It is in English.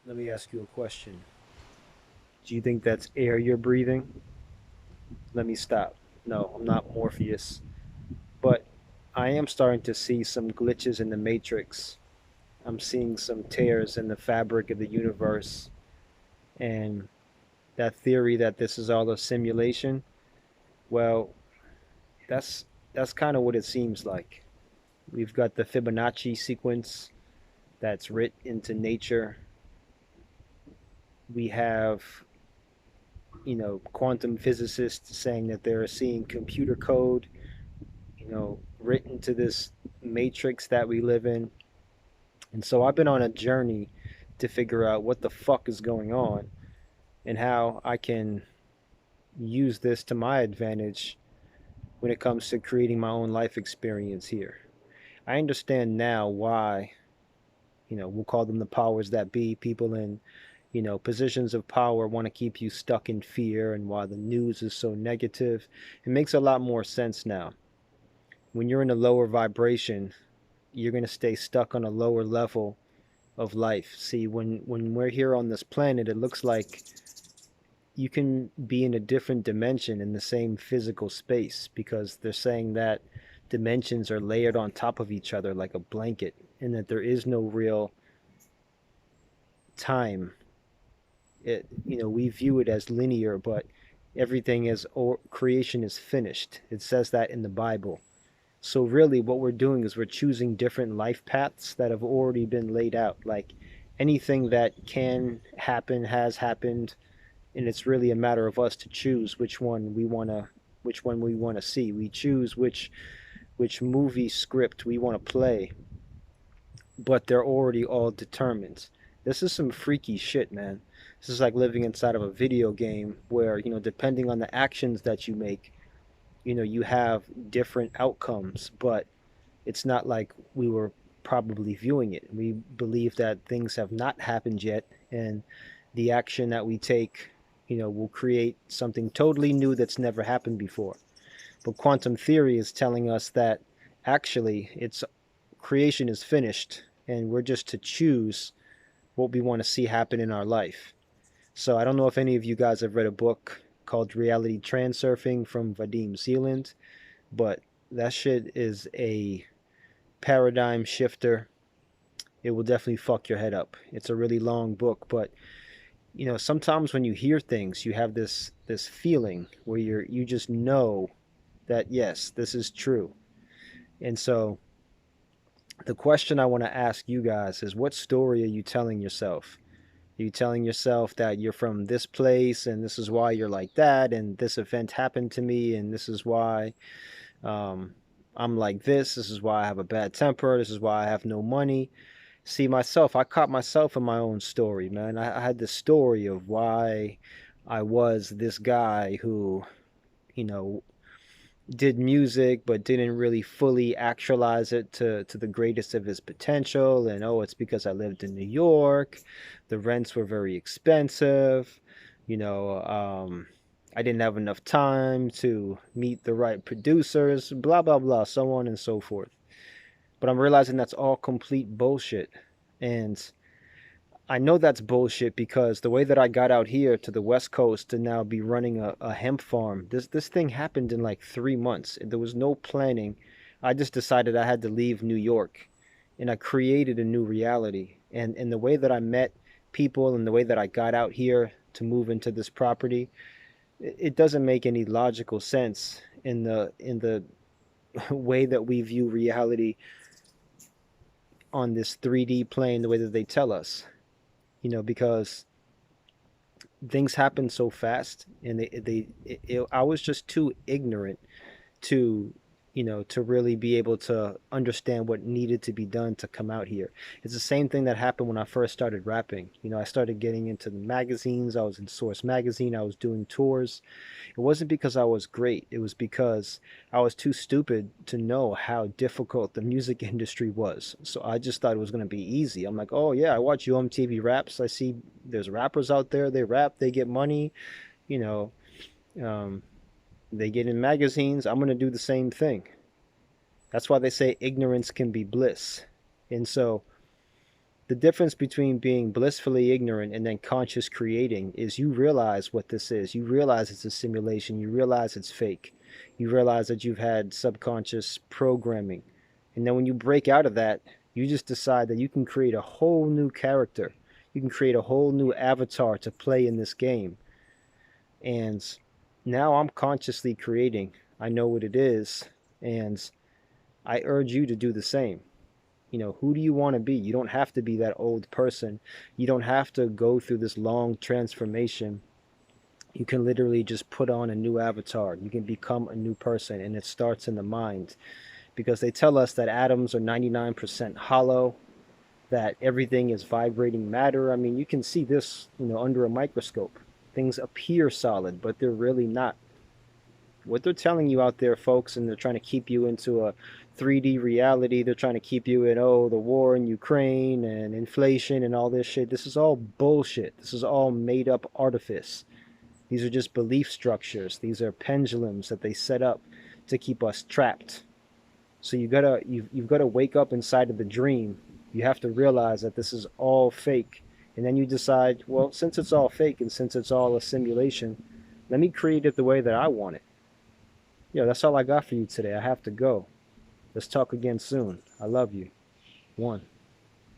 Let me ask you a question. Do you think that's air you're breathing? Let me stop. No, I'm not Morpheus. But I am starting to see some glitches in the matrix. I'm seeing some tears in the fabric of the universe. And that theory that this is all a simulation, well, that's that's kind of what it seems like. We've got the Fibonacci sequence that's writ into nature. We have, quantum physicists saying that they're seeing computer code, written to this matrix that we live in. And so I've been on a journey to figure out what the fuck is going on and how I can use this to my advantage when it comes to creating my own life experience here. I understand now why, we'll call them the powers that be, people in, positions of power want to keep you stuck in fear and why the news is so negative. It makes a lot more sense now. When you're in a lower vibration, you're going to stay stuck on a lower level of life. See, when we're here on this planet, it looks like you can be in a different dimension in the same physical space because they're saying that dimensions are layered on top of each other like a blanket and that there is no real time. We view it as linear, but everything is, or creation is finished. It says that in the Bible. So really what we're doing is we're choosing different life paths that have already been laid out. Like anything that can happen has happened, and it's really a matter of us to choose which one we want to see. We choose which movie script we want to play, but they're already all determined. This is some freaky shit, man. This is like living inside of a video game where, depending on the actions that you make, you have different outcomes, but it's not like we were probably viewing it. We believe that things have not happened yet, and the action that we take, will create something totally new that's never happened before. But quantum theory is telling us that actually it's creation is finished, and we're just to choose what we want to see happen in our life. So I don't know if any of you guys have read a book called Reality Transurfing from Vadim Zealand, but that shit is a paradigm shifter. It will definitely fuck your head up. It's a really long book, but sometimes when you hear things, you have this feeling where you just know that yes, this is true. And so the question I want to ask you guys is, what story are you telling yourself? Are you telling yourself that you're from this place and this is why you're like that and this event happened to me and this is why um, I'm like this. This is why I have a bad temper. This is why I have no money. See, myself, I caught myself in my own story, man. I had this story of why I was this guy who, you know, did music but didn't really fully actualize it to the greatest of his potential. And oh, it's because I lived in New York. The rents were very expensive. You know, I didn't have enough time to meet the right producers, blah, blah, blah, so on and so forth. But I'm realizing that's all complete bullshit. And I know that's bullshit because the way that I got out here to the West Coast to now be running a hemp farm, this thing happened in like 3 months. There was no planning. I just decided I had to leave New York, and I created a new reality. And the way that I met people and the way that I got out here to move into this property, it doesn't make any logical sense in the way that we view reality on this 3D plane, the way that they tell us. Because things happen so fast, and I was just too ignorant to to really be able to understand what needed to be done to come out here. It's the same thing that happened when I first started rapping. I started getting into the magazines. I was in Source magazine. I was doing tours. It wasn't because I was great. It was because I was too stupid to know how difficult the music industry was. So I just thought it was going to be easy. I'm like, oh yeah, I watch UMTV raps. I see there's rappers out there. They rap. They get money. You know, um, they get in magazines. I'm going to do the same thing. That's why they say ignorance can be bliss. And so The difference between being blissfully ignorant and then conscious creating is you realize what this is. You realize it's a simulation. You realize it's fake. You realize that you've had subconscious programming. And then when you break out of that, you just decide that you can create a whole new character. You can create a whole new avatar to play in this game. And now I'm consciously creating. I know what it is. And I urge you to do the same. Who do you want to be? You don't have to be that old person. You don't have to go through this long transformation. You can literally just put on a new avatar. You can become a new person, and it starts in the mind. Because they tell us that atoms are 99% hollow, that everything is vibrating matter. I mean, you can see this, under a microscope. Things appear solid, but they're really not. What they're telling you out there, folks, and they're trying to keep you into a 3D reality. They're trying to keep you in, the war in Ukraine and inflation and all this shit. This is all bullshit. This is all made up artifice. These are just belief structures. These are pendulums that they set up to keep us trapped. So you've got to wake up inside of the dream. You have to realize that this is all fake. And then you decide, well, since it's all fake and since it's all a simulation, let me create it the way that I want it. That's all I got for you today. I have to go. Let's talk again soon. I love you. One.